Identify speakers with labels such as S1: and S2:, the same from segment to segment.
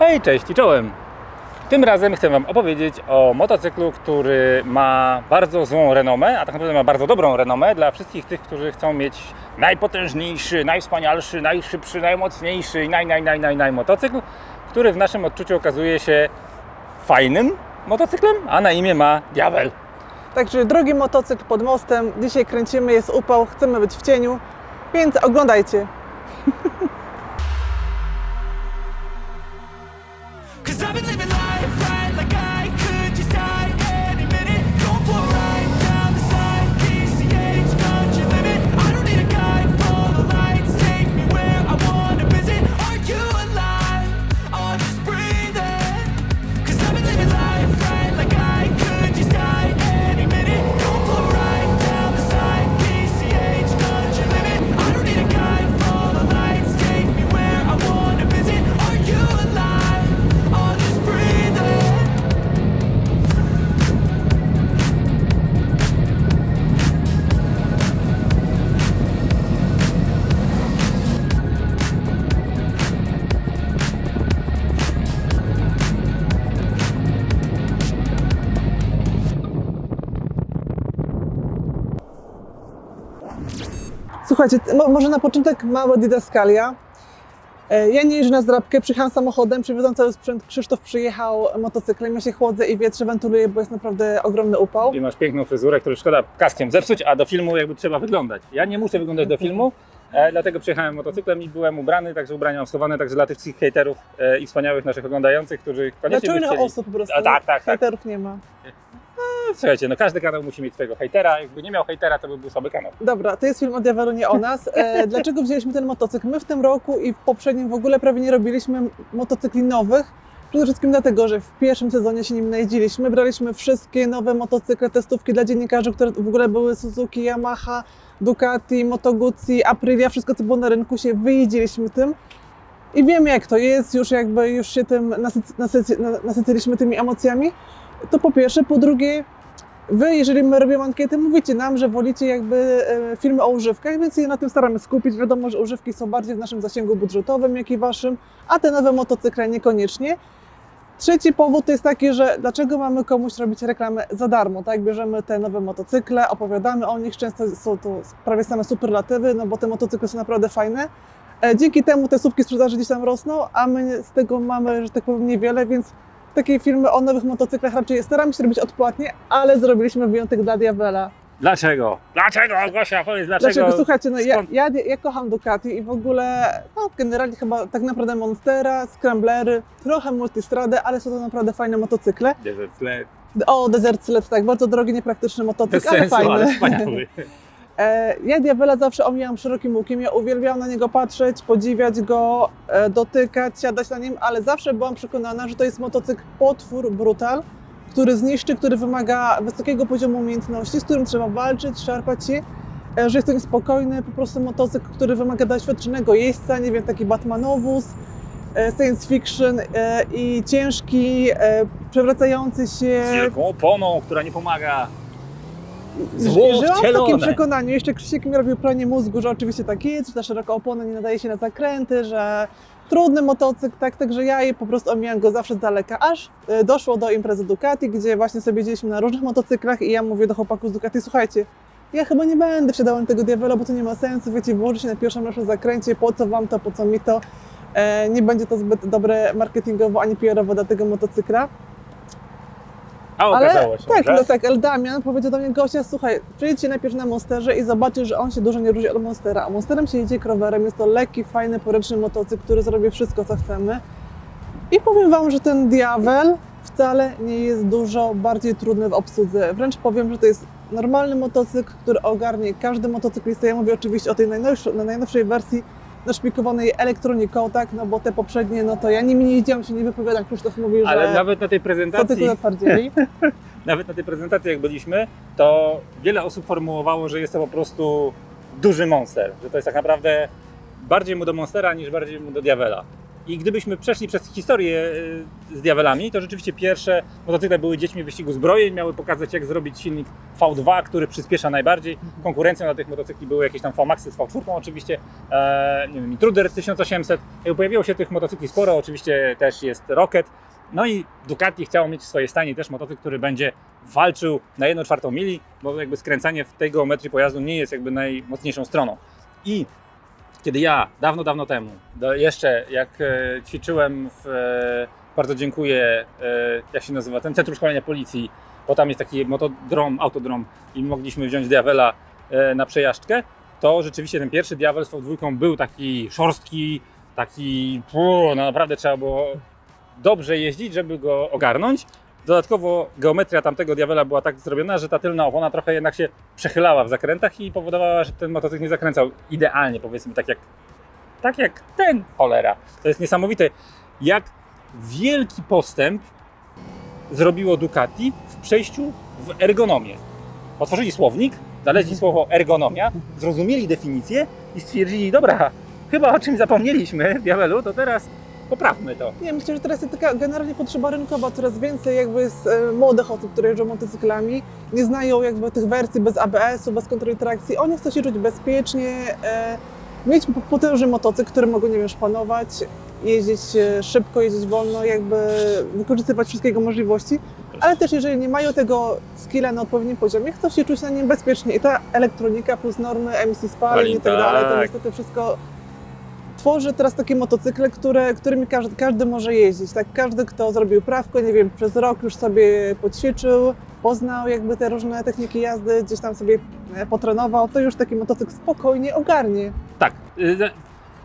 S1: Hej, cześć i czołem! Tym razem chcę Wam opowiedzieć o motocyklu, który ma bardzo złą renomę, a tak naprawdę ma bardzo dobrą renomę dla wszystkich tych, którzy chcą mieć najpotężniejszy, najwspanialszy, najszybszy, najmocniejszy i naj motocykl, który w naszym odczuciu okazuje się fajnym motocyklem, a na imię ma Diavel.
S2: Także drogi motocykl pod mostem, dzisiaj kręcimy, jest upał, chcemy być w cieniu, więc oglądajcie. Słuchajcie, może na początek mała didaskalia. Ja nie jeżdżę na zdrabkę, przyjechałam samochodem, przywiozłam cały sprzęt, Krzysztof przyjechał motocyklem, ja się chłodzę i wietrze wentyluję, bo jest naprawdę ogromny upał.
S1: I masz piękną fryzurę, którą szkoda kaskiem zepsuć, a do filmu jakby trzeba wyglądać. Ja nie muszę wyglądać do filmu, dlatego przyjechałem motocyklem i byłem ubrany, także ubrania mam schowane, także dla tych wszystkich hejterów i wspaniałych naszych oglądających, którzy koniecznie
S2: by chcieli... osób po prostu,
S1: tak.
S2: Hejterów nie ma.
S1: Słuchajcie, no każdy kanał musi mieć swojego hejtera, jakby nie miał hejtera, to by był słaby kanał.
S2: Dobra, to jest film o Diavelu, nie o nas. Dlaczego wzięliśmy ten motocykl? My w tym roku i w poprzednim w ogóle prawie nie robiliśmy motocykli nowych. Przede wszystkim dlatego, że w pierwszym sezonie się nim najeździliśmy. Braliśmy wszystkie nowe motocykle, testówki dla dziennikarzy, które w ogóle były Suzuki, Yamaha, Ducati, Moto Guzzi, Aprilia, wszystko co było na rynku, się wyjeździliśmy tym. I wiemy jak to jest, już się tym nasyciliśmy tymi emocjami. To po pierwsze, po drugie, wy, jeżeli my robimy ankiety, mówicie nam, że wolicie jakby filmy o używkach, więc się na tym staramy skupić. Wiadomo, że używki są bardziej w naszym zasięgu budżetowym, jak i waszym, a te nowe motocykle niekoniecznie. Trzeci powód to jest taki, że dlaczego mamy komuś robić reklamę za darmo, tak? Bierzemy te nowe motocykle, opowiadamy o nich, często są to prawie same superlatywy, no bo te motocykle są naprawdę fajne. Dzięki temu te słupki sprzedaży gdzieś tam rosną, a my z tego mamy, że tak powiem, niewiele, więc takie filmy o nowych motocyklach raczej staramy się robić odpłatnie, ale zrobiliśmy wyjątek dla Diavela.
S1: Dlaczego? Dlaczego, Gosia? Powiedz dlaczego?
S2: Słuchajcie, no ja kocham Ducati i w ogóle, no generalnie chyba tak naprawdę Monstera, Scramblery, trochę Multistradę, ale są to naprawdę fajne motocykle.
S1: Desert Sled.
S2: O, Desert Sled, tak, bardzo drogi, niepraktyczny motocykl,
S1: Bez sensu,
S2: fajny.
S1: ale wspaniały.
S2: Ja Diavela zawsze omijam szerokim łukiem, ja uwielbiam na niego patrzeć, podziwiać go, dotykać, siadać na nim, ale zawsze byłam przekonana, że to jest motocykl potwór, brutal, który zniszczy, który wymaga wysokiego poziomu umiejętności, z którym trzeba walczyć, szarpać się, że jest to niespokojny po prostu motocykl, który wymaga doświadczonego jeźdźca, nie wiem, taki Batmanowóz, science fiction i ciężki, przewracający się...
S1: Z wielką oponą, która nie pomaga.
S2: Żyłam w takim przekonaniu, jeszcze Krzysiek mi robił pranie mózgu, że oczywiście tak jest, że ta szeroka opona nie nadaje się na zakręty, że trudny motocykl, tak, także ja po prostu omijam go zawsze z daleka, aż doszło do imprezy Ducati, gdzie właśnie sobie jeździliśmy na różnych motocyklach i ja mówię do chłopaków z Ducati, słuchajcie, ja chyba nie będę wsiadała na tego Diavela, bo to nie ma sensu, wiecie, włoży się na pierwszym naszym zakręcie, po co wam to, po co mi to, nie będzie to zbyt dobre marketingowo ani PR-owo dla tego motocykla.
S1: A okazało się,
S2: ale Damian powiedział do mnie, Gosia, słuchaj, przyjedźcie najpierw na Monsterze i zobaczysz, że on się dużo nie różni od Monstera, a Monsterem się jedzie Crowerem, jest to lekki, fajny, poręczny motocykl, który zrobi wszystko, co chcemy. I powiem wam, że ten Diavel wcale nie jest dużo bardziej trudny w obsłudze, wręcz powiem, że to jest normalny motocykl, który ogarnie każdy motocyklista. Ja mówię oczywiście o tej najnowszej wersji naszpikowanej elektroniką, tak, no bo te poprzednie, no to ja nimi nie jeździłam, się nie wypowiadam, Krzysztof mówił, że...
S1: Ale nawet na tej prezentacji... Nawet na tej prezentacji jak byliśmy, to wiele osób formułowało, że jest to po prostu duży monster, że to jest tak naprawdę bardziej mu do Monstera niż bardziej mu do Diavela. I gdybyśmy przeszli przez historię z Diavelami, to rzeczywiście pierwsze motocykle były dziećmi wyścigu zbrojeń, miały pokazać, jak zrobić silnik V2, który przyspiesza najbardziej. Konkurencją na tych motocykli były jakieś tam V-Maxy z V4 oczywiście, nie wiem, Intruder 1800. Pojawiło się tych motocykli sporo, oczywiście też jest Rocket. No i Ducati chciało mieć w swojej stanie też motocykl, który będzie walczył na 1/4 mili, bo jakby skręcanie w tej geometrii pojazdu nie jest jakby najmocniejszą stroną. I kiedy ja dawno temu, jeszcze jak ćwiczyłem bardzo dziękuję, jak się nazywa, ten Centrum Szkolenia Policji, bo tam jest taki autodrom i mogliśmy wziąć Diavela na przejażdżkę, to rzeczywiście ten pierwszy Diavel z V2 był taki szorstki, taki, no naprawdę trzeba było dobrze jeździć, żeby go ogarnąć. Dodatkowo geometria tamtego Diavela była tak zrobiona, że ta tylna opona trochę jednak się przechylała w zakrętach i powodowała, że ten motocykl nie zakręcał idealnie, powiedzmy, tak jak ten, cholera. To jest niesamowite, jak wielki postęp zrobiło Ducati w przejściu w ergonomię. Otworzyli słownik, znaleźli słowo ergonomia, zrozumieli definicję i stwierdzili, dobra, chyba o czymś zapomnieliśmy w Diavelu, to teraz poprawmy to.
S2: Nie, myślę, że teraz jest taka generalnie potrzeba rynkowa, coraz więcej jakby jest młodych osób, które jeżdżą motocyklami, nie znają jakby tych wersji bez ABS-u, bez kontroli trakcji, oni chcą się czuć bezpiecznie, mieć potężny motocykl, który mogą, nie wiem, szpanować, jeździć szybko, jeździć wolno, jakby wykorzystywać wszystkie jego możliwości, ale też jeżeli nie mają tego skilla na odpowiednim poziomie, chcą się czuć na nim bezpiecznie i ta elektronika plus normy emisji spalin i tak dalej, to niestety wszystko tworzy teraz takie motocykle, którymi każdy może jeździć. Tak? Każdy, kto zrobił prawko, nie wiem, przez rok już sobie poćwiczył, poznał jakby te różne techniki jazdy, gdzieś tam sobie potrenował, to już taki motocykl spokojnie ogarnie.
S1: Tak.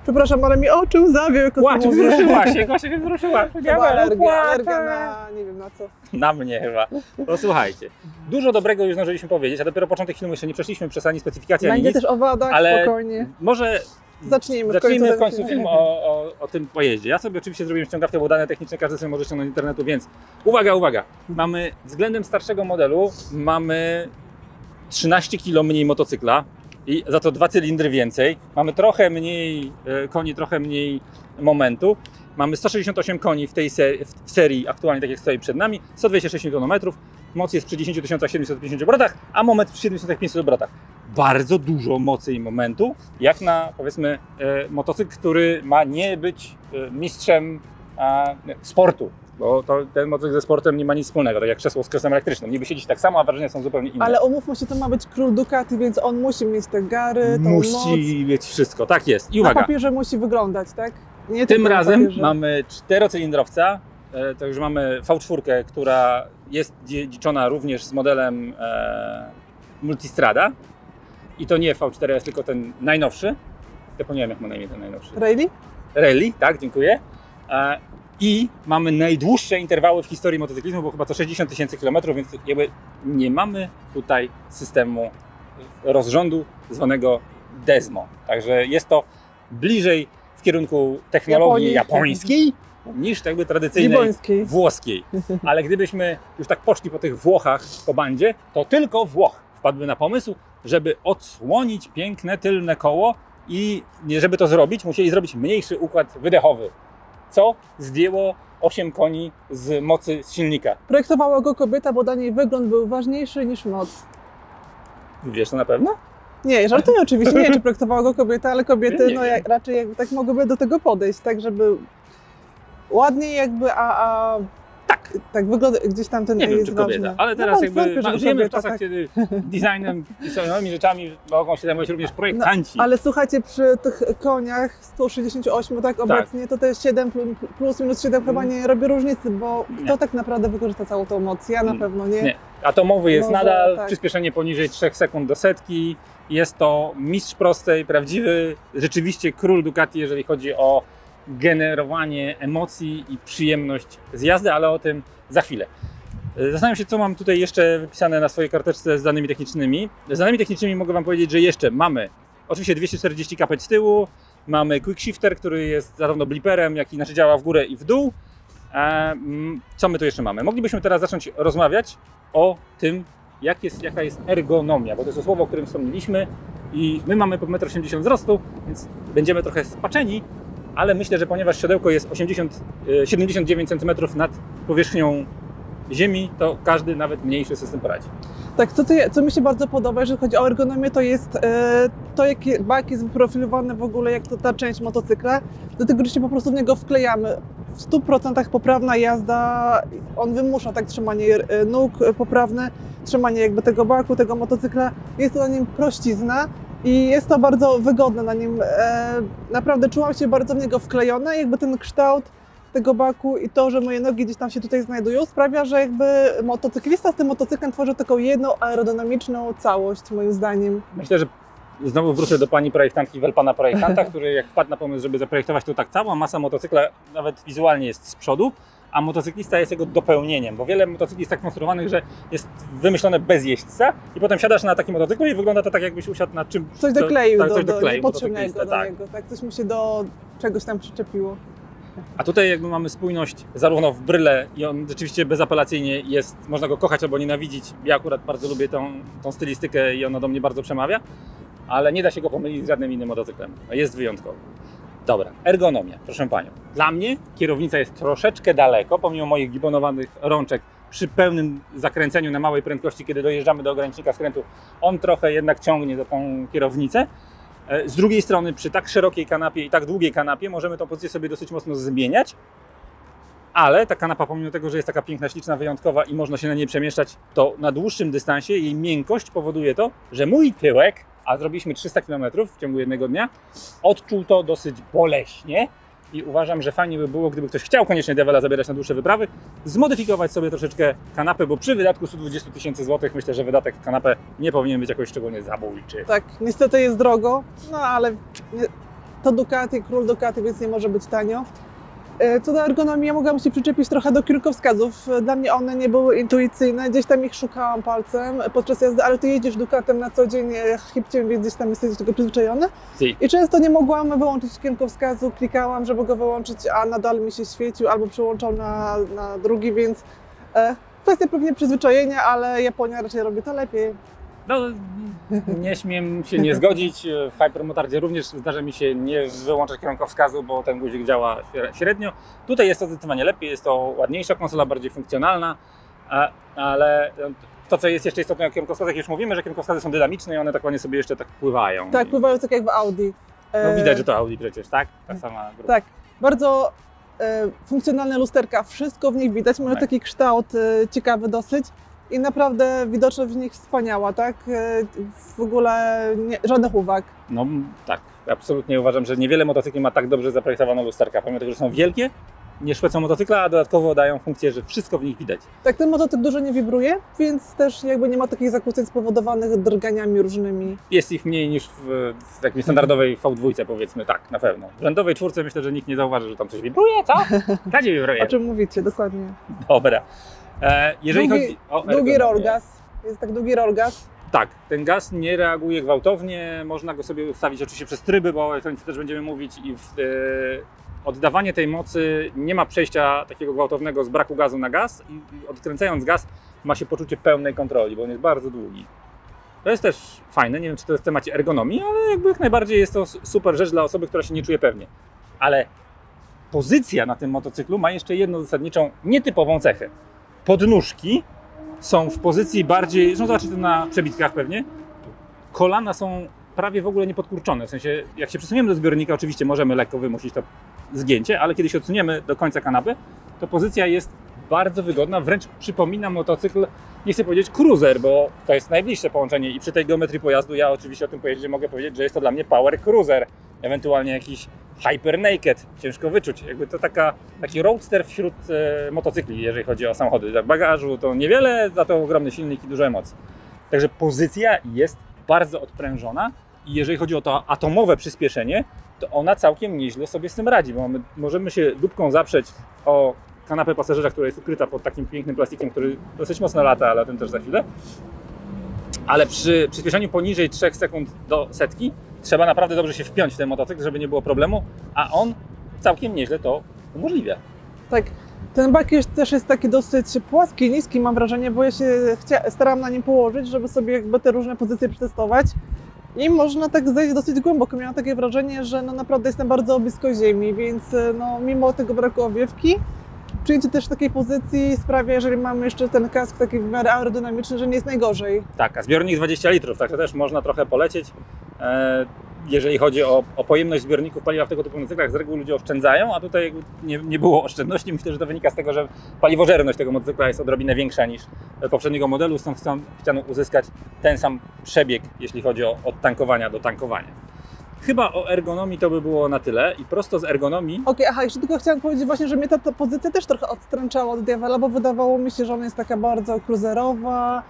S2: Przepraszam, ale mi oczy łzawią, jak
S1: Płacz, wzruszyła się, Gosia się wzruszyła.
S2: Alergia na, nie wiem na co.
S1: Na mnie chyba. No słuchajcie, dużo dobrego już zdążyliśmy powiedzieć, a dopiero początek filmu jeszcze nie przeszliśmy przez ani specyfikację, ani
S2: Będzie
S1: nic.
S2: też o wadach,
S1: ale
S2: spokojnie.
S1: Może
S2: zacznijmy
S1: w końcu film o tym pojeździe. Ja sobie oczywiście zrobiłem ściągawkę, bo dane techniczne każdy sobie może ściągnąć z internetu, więc uwaga. Mamy względem starszego modelu, mamy 13 kg mniej motocykla i za to 2 cylindry więcej. Mamy trochę mniej koni, trochę mniej momentu. Mamy 168 koni w tej serii aktualnie, tak jak stoi przed nami, 126 Nm, moc jest przy 10 750 obrotach, a moment przy 7500 obrotach. Bardzo dużo mocy i momentu, jak na, powiedzmy, motocykl, który ma nie być mistrzem sportu, bo ten motocykl ze sportem nie ma nic wspólnego, tak jak krzesło z krzesłem elektrycznym. Niby siedzieć tak samo, a wrażenia są zupełnie inne.
S2: Ale umówmy się, to ma być król Ducati, więc on musi mieć te gary, tą moc.
S1: Musi mieć wszystko, tak jest. I uwaga.
S2: Na papierze musi wyglądać, tak? Nie
S1: tym razem mamy 4-cylindrowca, to już mamy V4, która jest dziedziczona również z modelem Multistrada. I to nie V4S, tylko ten najnowszy. Zapomniałem, jak ma na imię ten najnowszy. Rally, tak, dziękuję. I mamy najdłuższe interwały w historii motocyklizmu, bo chyba to 60 000 km, więc jakby nie mamy tutaj systemu rozrządu zwanego Desmo. Także jest to bliżej w kierunku technologii japońskiej niż jakby tradycyjnej włoskiej. Ale gdybyśmy już tak poszli po tych Włochach po bandzie, to tylko Włoch wpadłby na pomysł, żeby odsłonić piękne tylne koło i żeby to zrobić, musieli zrobić mniejszy układ wydechowy, co zdjęło 8 koni z mocy z silnika.
S2: Projektowała go kobieta, bo dla niej wygląd był ważniejszy niż moc.
S1: Wiesz to na pewno?
S2: Nie, żartuję oczywiście, nie wiem, czy projektowała go kobieta, ale kobiety raczej jakby tak mogłyby do tego podejść, tak żeby ładniej jakby, tak wygląda gdzieś tam ten.
S1: Nie wiem, czy kobieta,
S2: ważny.
S1: ale teraz żyjemy
S2: kobieta,
S1: w czasach, kiedy designem i samymi rzeczami mogą się zajmować również projektanci.
S2: Ale słuchajcie, przy tych koniach 168 tak obecnie, to jest 7 plus minus 7 chyba nie robi różnicy, bo kto tak naprawdę wykorzysta całą tą moc? Ja na pewno nie.
S1: Atomowy jest nadal, przyspieszenie poniżej 3 sekund do setki. Jest to mistrz prostej, prawdziwy, rzeczywiście król Ducati, jeżeli chodzi o generowanie emocji i przyjemność z jazdy, ale o tym za chwilę. Zastanawiam się, co mam tutaj jeszcze wypisane na swojej karteczce z danymi technicznymi. Z danymi technicznymi mogę Wam powiedzieć, że jeszcze mamy oczywiście 240 kP z tyłu, mamy quick shifter, który jest zarówno bliperem, jak i działa w górę i w dół. Co my tu jeszcze mamy? Moglibyśmy teraz zacząć rozmawiać o tym, jaka jest ergonomia, bo to jest to słowo, o którym wspomnieliśmy i my mamy po 1,80 m wzrostu, więc będziemy trochę spaczeni, ale myślę, że ponieważ siodełko jest 79 cm nad powierzchnią ziemi, to każdy, nawet mniejszy system poradzi.
S2: Tak, co mi się bardzo podoba, jeżeli chodzi o ergonomię, to jest to, jaki bak jest wyprofilowany w ogóle, jak to ta część motocykla, dlatego, że się po prostu w niego wklejamy. W 100% poprawna jazda, on wymusza tak trzymanie nóg poprawne, trzymanie jakby tego baku, tego motocykla. Jest to na nim prościzna i jest to bardzo wygodne na nim. Naprawdę czułam się bardzo w niego wklejona, jakby ten kształt tego baku i to, że moje nogi gdzieś tam się tutaj znajdują, sprawia, że jakby motocyklista z tym motocyklem tworzy taką jedną aerodynamiczną całość, moim zdaniem.
S1: Myślę, że znowu wrócę do pani projektantki Welpana projektanta, który jak wpadł na pomysł, żeby zaprojektować to tak, cała masa motocykla nawet wizualnie jest z przodu, a motocyklista jest jego dopełnieniem, bo wiele motocykli jest tak konstruowanych, że jest wymyślone bez jeźdźca i potem siadasz na takim motocyklu i wygląda to tak, jakbyś usiadł na czymś,
S2: coś dokleił,
S1: coś dokleił
S2: niepotrzebnego do niego, tak, coś mu się do czegoś tam przyczepiło.
S1: A tutaj jakby mamy spójność zarówno w bryle i on rzeczywiście bezapelacyjnie jest, można go kochać albo nienawidzić. Ja akurat bardzo lubię tą stylistykę i ona do mnie bardzo przemawia, ale nie da się go pomylić z żadnym innym motocyklem. Jest wyjątkowy. Dobra, ergonomia, proszę Panią. Dla mnie kierownica jest troszeczkę daleko, pomimo moich gibonowanych rączek przy pełnym zakręceniu na małej prędkości, kiedy dojeżdżamy do ogranicznika skrętu, on trochę jednak ciągnie za tą kierownicę. Z drugiej strony przy tak szerokiej kanapie i tak długiej kanapie możemy tą pozycję sobie dosyć mocno zmieniać, ale ta kanapa, pomimo tego, że jest taka piękna, śliczna, wyjątkowa i można się na niej przemieszczać, to na dłuższym dystansie jej miękkość powoduje to, że mój tyłek, a zrobiliśmy 300 km w ciągu jednego dnia, odczuł to dosyć boleśnie i uważam, że fajnie by było, gdyby ktoś chciał koniecznie Devela zabierać na dłuższe wyprawy, zmodyfikować sobie troszeczkę kanapę, bo przy wydatku 120 000 złotych myślę, że wydatek w kanapę nie powinien być jakoś szczególnie zabójczy.
S2: Tak, niestety jest drogo, no ale to Ducati, król Ducati, więc nie może być tanio. Co do ergonomii, ja mogłam się przyczepić trochę do kierunkowskazów. Dla mnie one nie były intuicyjne, gdzieś tam ich szukałam palcem podczas jazdy, ale ty jedziesz Ducatem na co dzień hipciem, więc gdzieś tam jesteś do tego przyzwyczajony.
S1: Si.
S2: I często nie mogłam wyłączyć kierunkowskazu, klikałam, żeby go wyłączyć, a nadal mi się świecił albo przełączał na drugi, więc kwestia pewnie przyzwyczajenia, ale Japonia raczej robi to lepiej.
S1: No, nie śmiem się nie zgodzić. W Hypermotardzie również zdarza mi się nie wyłączać kierunkowskazu, bo ten guzik działa średnio. Tutaj jest to zdecydowanie lepiej, jest to ładniejsza konsola, bardziej funkcjonalna, ale to, co jest jeszcze istotne o kierunkowskazach, już mówimy, że kierunkowskazy są dynamiczne i one tak ładnie sobie jeszcze tak pływają.
S2: Tak, pływają tak jak w Audi.
S1: No widać, że to Audi przecież, tak? Ta sama grupa.
S2: Tak, bardzo funkcjonalne lusterka, wszystko w nich widać, mają taki kształt ciekawy dosyć. I naprawdę widoczność w nich wspaniała, tak? W ogóle żadnych uwag.
S1: No tak, absolutnie uważam, że niewiele motocykli ma tak dobrze zaprojektowane lusterka. Pomimo tego, że są wielkie, nie szpecą motocykla, a dodatkowo dają funkcję, że wszystko w nich widać.
S2: Tak, ten motocykl dużo nie wibruje, więc też jakby nie ma takich zakłóceń spowodowanych drganiami różnymi.
S1: Jest ich mniej niż w takiej standardowej V2, powiedzmy, tak, na pewno. W rzędowej czwórce myślę, że nikt nie zauważy, że tam coś wibruje, co? Gdzie wibruje?
S2: O czym mówicie, dokładnie.
S1: Dobra. Jeżeli chodzi o
S2: długi rollgas, jest tak długi rollgas.
S1: Tak, ten gaz nie reaguje gwałtownie, można go sobie ustawić oczywiście przez tryby, bo o elektronice też będziemy mówić i oddawanie tej mocy nie ma przejścia takiego gwałtownego z braku gazu na gaz i odkręcając gaz ma się poczucie pełnej kontroli, bo on jest bardzo długi. To jest też fajne, nie wiem czy to jest w temacie ergonomii, ale jakby jak najbardziej jest to super rzecz dla osoby, która się nie czuje pewnie. Ale pozycja na tym motocyklu ma jeszcze jedną zasadniczą, nietypową cechę. Podnóżki są w pozycji bardziej, zresztą zobaczycie to na przebitkach pewnie, kolana są prawie w ogóle niepodkurczone, w sensie jak się przesuniemy do zbiornika, oczywiście możemy lekko wymusić to zgięcie, ale kiedy się odsuniemy do końca kanapy, to pozycja jest bardzo wygodna, wręcz przypomina motocykl, nie chcę powiedzieć cruiser, bo to jest najbliższe połączenie i przy tej geometrii pojazdu ja oczywiście o tym pojeździe mogę powiedzieć, że jest to dla mnie power cruiser, ewentualnie jakiś hyper naked, ciężko wyczuć, jakby to taki roadster wśród motocykli, jeżeli chodzi o samochody. W bagażu to niewiele, za to ogromny silnik i dużo emocji. Także pozycja jest bardzo odprężona i jeżeli chodzi o to atomowe przyspieszenie, to ona całkiem nieźle sobie z tym radzi, bo możemy się dupką zaprzeć o kanapę pasażera, która jest ukryta pod takim pięknym plastikiem, który dosyć mocno lata, ale o tym też za chwilę. Ale przy przyspieszeniu poniżej 3 sekund do setki trzeba naprawdę dobrze się wpiąć w ten motocykl, żeby nie było problemu, a on całkiem nieźle to umożliwia.
S2: Tak, ten bak też jest taki dosyć płaski, niski mam wrażenie, bo ja się starałam na nim położyć, żeby sobie jakby te różne pozycje przetestować. i można tak zejść dosyć głęboko. Miałam takie wrażenie, że no naprawdę jestem bardzo blisko ziemi, więc no, mimo tego braku owiewki, przyjęcie też takiej pozycji sprawia, jeżeli mamy jeszcze ten kask taki w miarę aerodynamiczny, że nie jest najgorzej.
S1: Tak, a zbiornik 20 litrów, także też można trochę polecieć. Jeżeli chodzi o pojemność zbiorników paliwa w tego typu motocyklach, z reguły ludzie oszczędzają, a tutaj nie było oszczędności. Myślę, że to wynika z tego, że paliwożerność tego motocykla jest odrobinę większa niż poprzedniego modelu, stąd chciano uzyskać ten sam przebieg, jeśli chodzi o od tankowania do tankowania. Chyba o ergonomii to by było na tyle i prosto z ergonomii...
S2: Okej, aha, jeszcze tylko chciałam powiedzieć właśnie, że mnie ta pozycja też trochę odstręczała od Diavela, bo wydawało mi się, że ona jest taka bardzo cruiserowa,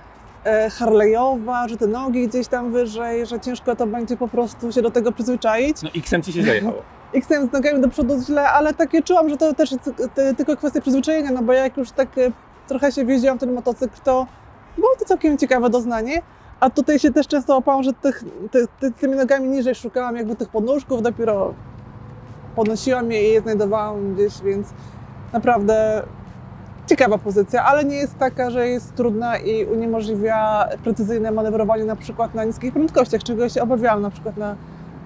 S2: harleyowa, że te nogi gdzieś tam wyżej, że ciężko to będzie po prostu się do tego przyzwyczaić.
S1: No X-em ci się zajechało.
S2: X-em z nogami do przodu źle, ale takie czułam, że to też jest tylko kwestia przyzwyczajenia, no bo jak już tak trochę się wjeździłam w ten motocykl, to było to całkiem ciekawe doznanie. A tutaj się też często łapałam, że tymi nogami niżej szukałam jakby tych podnóżków, dopiero podnosiłam je i je znajdowałam gdzieś, więc naprawdę ciekawa pozycja, ale nie jest taka, że jest trudna i uniemożliwia precyzyjne manewrowanie na przykład na niskich prędkościach, czego się obawiałam na przykład na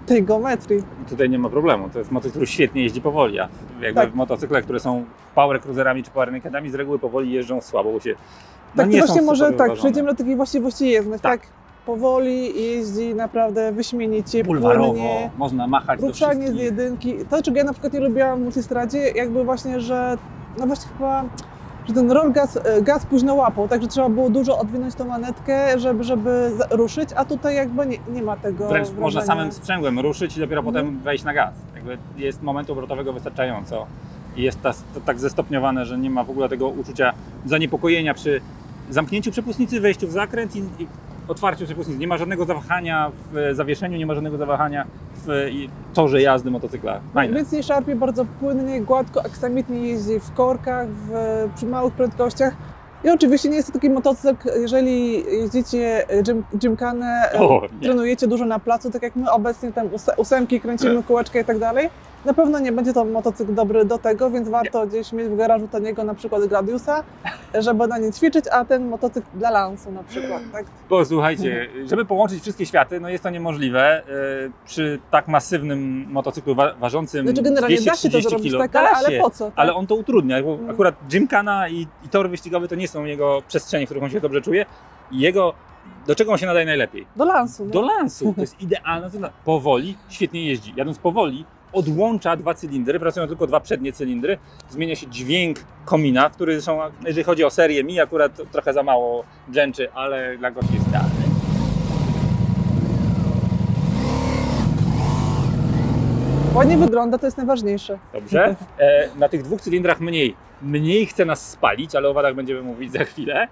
S2: tej geometrii.
S1: Tutaj nie ma problemu, to jest motocykl, który świetnie jeździ powoli, a jakby
S2: Tak.
S1: motocykle, które są power cruiserami czy power nakedami, z reguły powoli jeżdżą słabo, bo się
S2: Tak,
S1: nie
S2: to właśnie
S1: są
S2: może
S1: super
S2: tak,
S1: wyważone.
S2: przejdziemy do takiej właściwości jezdnych,
S1: Tak.
S2: tak? Powoli jeździ naprawdę wyśmienicie,
S1: Bulwarowo,
S2: płynnie.
S1: można machać do
S2: Ruszanie z
S1: wszystkich.
S2: jedynki. To, czego ja na przykład nie lubiłam w multistradzie, jakby właśnie, że no właśnie chyba, że ten roll gaz późno łapał, także trzeba było dużo odwinąć tą manetkę, żeby ruszyć, a tutaj jakby nie ma tego
S1: Wręcz
S2: wrażenia.
S1: można samym sprzęgłem ruszyć i dopiero
S2: Mhm.
S1: potem wejść na gaz. Jakby jest momentu obrotowego wystarczająco i jest to tak zestopniowane, że nie ma w ogóle tego uczucia zaniepokojenia przy zamknięciu przepustnicy, wejściu w zakręt i otwarciu przepustnicy. Nie ma żadnego zawahania w zawieszeniu, nie ma żadnego zawahania w torze jazdy motocykla. Fajne.
S2: Więc nie szarpie, bardzo płynnie, gładko, aksamitnie jeździ w korkach, przy małych prędkościach. I oczywiście nie jest to taki motocykl, jeżeli jeździcie gymkanę, trenujecie dużo na placu, tak jak my obecnie tam ósemki, kręcimy kółeczka i tak dalej. Na pewno nie będzie to motocykl dobry do tego, więc warto gdzieś mieć w garażu taniego na przykład Gladiusa, żeby na nim ćwiczyć, a ten motocykl dla lansu na przykład, tak?
S1: Bo słuchajcie, żeby połączyć wszystkie światy, no jest to niemożliwe przy tak masywnym motocyklu ważącym
S2: Znaczy generalnie da się to
S1: 230
S2: zrobić,
S1: kg.
S2: tak, ale po co? Tak?
S1: Ale on to utrudnia, bo akurat gymkana i tor wyścigowy to nie są jego przestrzenie, w których on się dobrze czuje. I do czego on się nadaje najlepiej?
S2: Do lansu. No.
S1: Do lansu. To jest idealne. Powoli, świetnie jeździ. Jadąc powoli, odłącza dwa cylindry, pracują tylko dwa przednie cylindry. Zmienia się dźwięk komina, który zresztą, jeżeli chodzi o serię, mi akurat trochę za mało brzęczy, ale dla gości jest idealny.
S2: Ładnie wygląda, to jest najważniejsze.
S1: Dobrze. Na tych dwóch cylindrach mniej chce nas spalić, ale o wadach będziemy mówić za chwilę.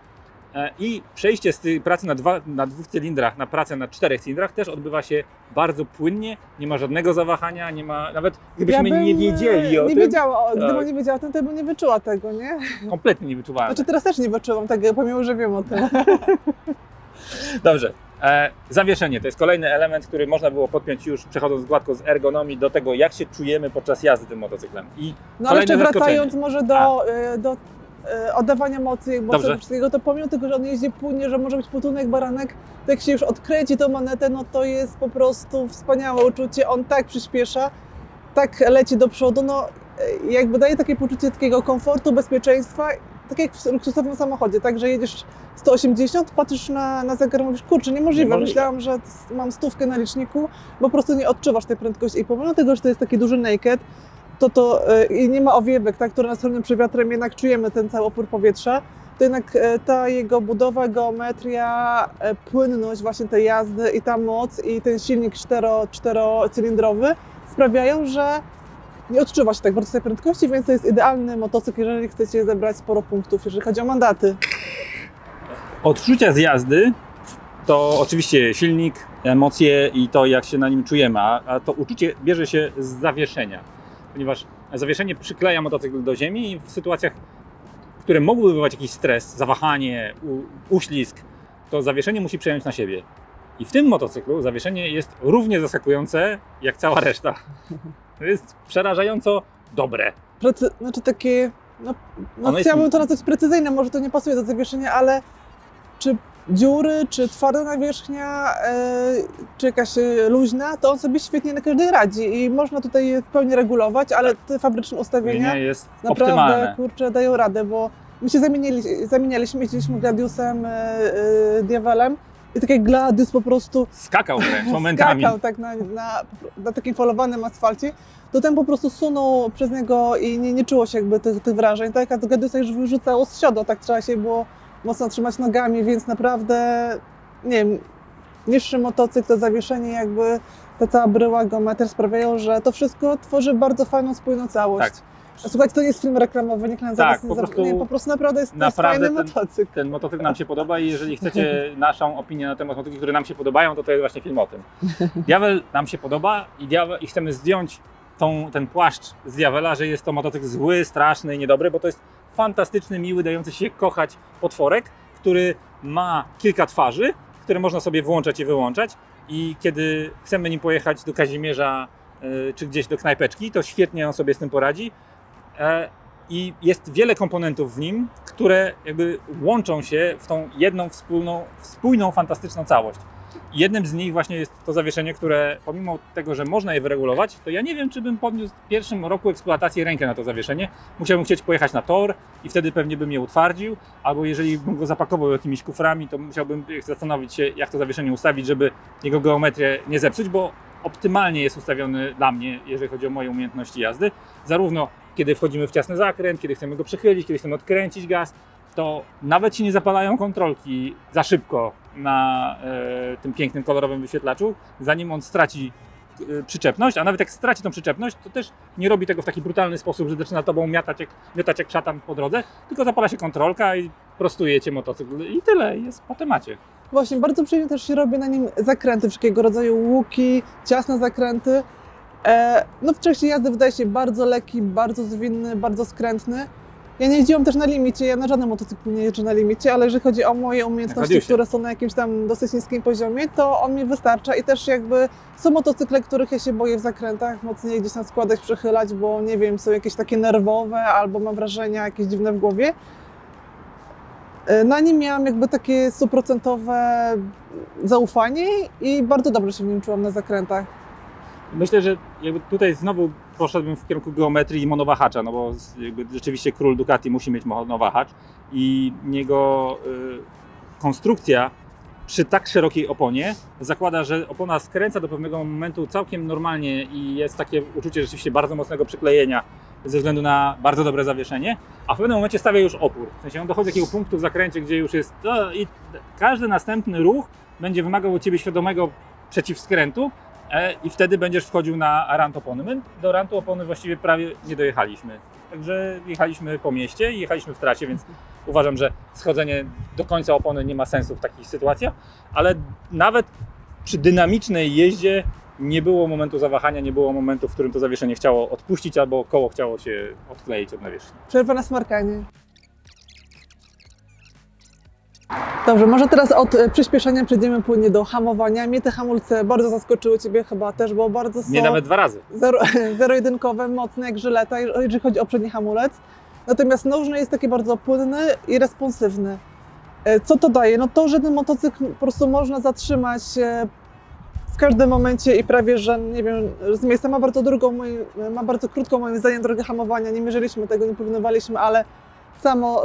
S1: I przejście z tej pracy na dwóch cylindrach na pracę na 4 cylindrach też odbywa się bardzo płynnie, nie ma żadnego zawahania, nie ma, nawet gdybyśmy nie wiedzieli o tym.
S2: Gdybym nie wiedziała o tym, to bym nie wyczuła tego, nie?
S1: Kompletnie nie wyczuwałem.
S2: Znaczy teraz też nie wyczułam tego, pomimo że wiem o tym.
S1: Dobrze. Zawieszenie to jest kolejny element, który można było podpiąć już przechodząc gładko z ergonomii do tego, jak się czujemy podczas jazdy tym motocyklem. I
S2: no ale jeszcze
S1: zaskoczenie.
S2: wracając może do oddawania mocy, bo tego wszystkiego, to pomimo tego, że on jeździ płynnie, że może być potunek baranek, to jak się już odkręci tą manetę, no to jest po prostu wspaniałe uczucie, on tak przyspiesza, tak leci do przodu, no jakby daje takie poczucie takiego komfortu, bezpieczeństwa, tak jak w luksusowym samochodzie, tak, że jedziesz 180, patrzysz na zegar i mówisz, kurczę, niemożliwe. Myślałam, że mam 100 na liczniku, bo po prostu nie odczuwasz tej prędkości i pomimo tego, że to jest taki duży naked, i nie ma owiewek, tak, które nas chronią przed wiatrem, jednak czujemy ten cały opór powietrza, to jednak ta jego budowa, geometria, płynność właśnie tej jazdy i ta moc i ten silnik czterocylindrowy sprawiają, że nie odczuwa się tak bardzo tej prędkości, więc to jest idealny motocykl, jeżeli chcecie zebrać sporo punktów, jeżeli chodzi o mandaty.
S1: Odczucia z jazdy to oczywiście silnik, emocje i to, jak się na nim czujemy, a to uczucie bierze się z zawieszenia. Ponieważ zawieszenie przykleja motocykl do ziemi i w sytuacjach, które mogłyby wywołać jakiś stres, zawahanie, uślizg, to zawieszenie musi przejąć na siebie. I w tym motocyklu zawieszenie jest równie zaskakujące jak cała reszta. To jest przerażająco dobre.
S2: Znaczy takie, chciałabym to nazwać precyzyjne, może to nie pasuje do zawieszenia, ale czy dziury, czy twarda nawierzchnia, czy jakaś luźna, to on sobie świetnie na każdej radzi i można tutaj je w pełni regulować, ale te fabryczne ustawienia
S1: jest
S2: naprawdę,
S1: optymalne.
S2: kurczę, dają radę, bo my się zamienialiśmy, jeździliśmy Gladiusem, Diavelem i tak jak Gladius po prostu
S1: Skakał wręcz momentami.
S2: skakał tak na takim falowanym asfalcie, to ten po prostu sunął przez niego i nie czuło się jakby tych wrażeń. Tak jak Gladiusa już wyrzucało z siodo, tak trzeba się było mocno trzymać nogami, więc naprawdę, nie wiem, niższy motocykl, to zawieszenie jakby, ta cała bryła, geometria sprawiają, że to wszystko tworzy bardzo fajną, spójną całość.
S1: Tak.
S2: Słuchajcie, to nie jest film reklamowy, nikt nam zaraz
S1: po
S2: prostu naprawdę jest fajny motocykl.
S1: Ten motocykl nam się podoba i jeżeli chcecie naszą opinię na temat motocykli, które nam się podobają, to jest właśnie film o tym. Diavel nam się podoba i chcemy zdjąć ten płaszcz z Diavela, że jest to motocykl zły, straszny i niedobry, bo to jest fantastyczny, miły, dający się kochać potworek, który ma kilka twarzy, które można sobie włączać i wyłączać i kiedy chcemy nim pojechać do Kazimierza czy gdzieś do knajpeczki, to świetnie on sobie z tym poradzi. I jest wiele komponentów w nim, które jakby łączą się w tą jedną spójną, fantastyczną całość. I jednym z nich właśnie jest to zawieszenie, które pomimo tego, że można je wyregulować, to ja nie wiem, czy bym podniósł w pierwszym roku eksploatacji rękę na to zawieszenie. Musiałbym chcieć pojechać na tor i wtedy pewnie bym je utwardził, albo jeżeli bym go zapakował jakimiś kuframi, to musiałbym zastanowić się, jak to zawieszenie ustawić, żeby jego geometrię nie zepsuć, bo optymalnie jest ustawiony dla mnie, jeżeli chodzi o moje umiejętności jazdy. Zarówno kiedy wchodzimy w ciasny zakręt, kiedy chcemy go przychylić, kiedy chcemy odkręcić gaz, to nawet się nie zapalają kontrolki za szybko na tym pięknym, kolorowym wyświetlaczu, zanim on straci przyczepność, a nawet jak straci tą przyczepność, to też nie robi tego w taki brutalny sposób, że zaczyna tobą miotać jak szatan po drodze, tylko zapala się kontrolka i prostuje cię motocykl i tyle, jest po temacie.
S2: Właśnie, bardzo przyjemnie też się robi na nim zakręty, wszelkiego rodzaju łuki, ciasne zakręty. No w trakcie jazdy wydaje się bardzo lekki, bardzo zwinny, bardzo skrętny. Ja nie jeździłam też na limicie, ja na żadnym motocyklu nie jeżdżę na limicie, ale jeżeli chodzi o moje umiejętności, które są na jakimś tam dosyć niskim poziomie, to on mi wystarcza i też jakby są motocykle, których ja się boję w zakrętach, mocniej gdzieś tam składać, przechylać, bo nie wiem, są jakieś takie nerwowe albo mam wrażenia jakieś dziwne w głowie. Na nim miałam jakby takie 100% zaufanie i bardzo dobrze się w nim czułam na zakrętach.
S1: Myślę, że jakby tutaj znowu poszedłbym w kierunku geometrii i monowahacza, no bo jakby rzeczywiście król Ducati musi mieć monowahacz i jego konstrukcja przy tak szerokiej oponie zakłada, że opona skręca do pewnego momentu całkiem normalnie i jest takie uczucie rzeczywiście bardzo mocnego przyklejenia ze względu na bardzo dobre zawieszenie, a w pewnym momencie stawia już opór. W sensie on dochodzi do takiego punktu w zakręcie, gdzie już jest i każdy następny ruch będzie wymagał od Ciebie świadomego przeciwskrętu, i wtedy będziesz wchodził na rant opony. My do rantu opony właściwie prawie nie dojechaliśmy. Także jechaliśmy po mieście i jechaliśmy w trasie, więc uważam, że schodzenie do końca opony nie ma sensu w takich sytuacjach, ale nawet przy dynamicznej jeździe nie było momentu zawahania, nie było momentu, w którym to zawieszenie chciało odpuścić albo koło chciało się odkleić od nawierzchni.
S2: Przerwa na smarkanie. Dobrze, może teraz od przyspieszenia przejdziemy płynnie do hamowania. Mnie te hamulce bardzo zaskoczyły, Ciebie chyba też, bo bardzo są...
S1: Nie, nawet 2 razy.
S2: Zero-jedynkowe, mocne jak żyleta, jeżeli chodzi o przedni hamulec. Natomiast nożny jest taki bardzo płynny i responsywny. Co to daje? No to, że ten motocykl po prostu można zatrzymać w każdym momencie i prawie, że nie wiem, z miejsca ma bardzo krótką moim zdaniem drogę hamowania. Nie mierzyliśmy tego, nie porównywaliśmy, ale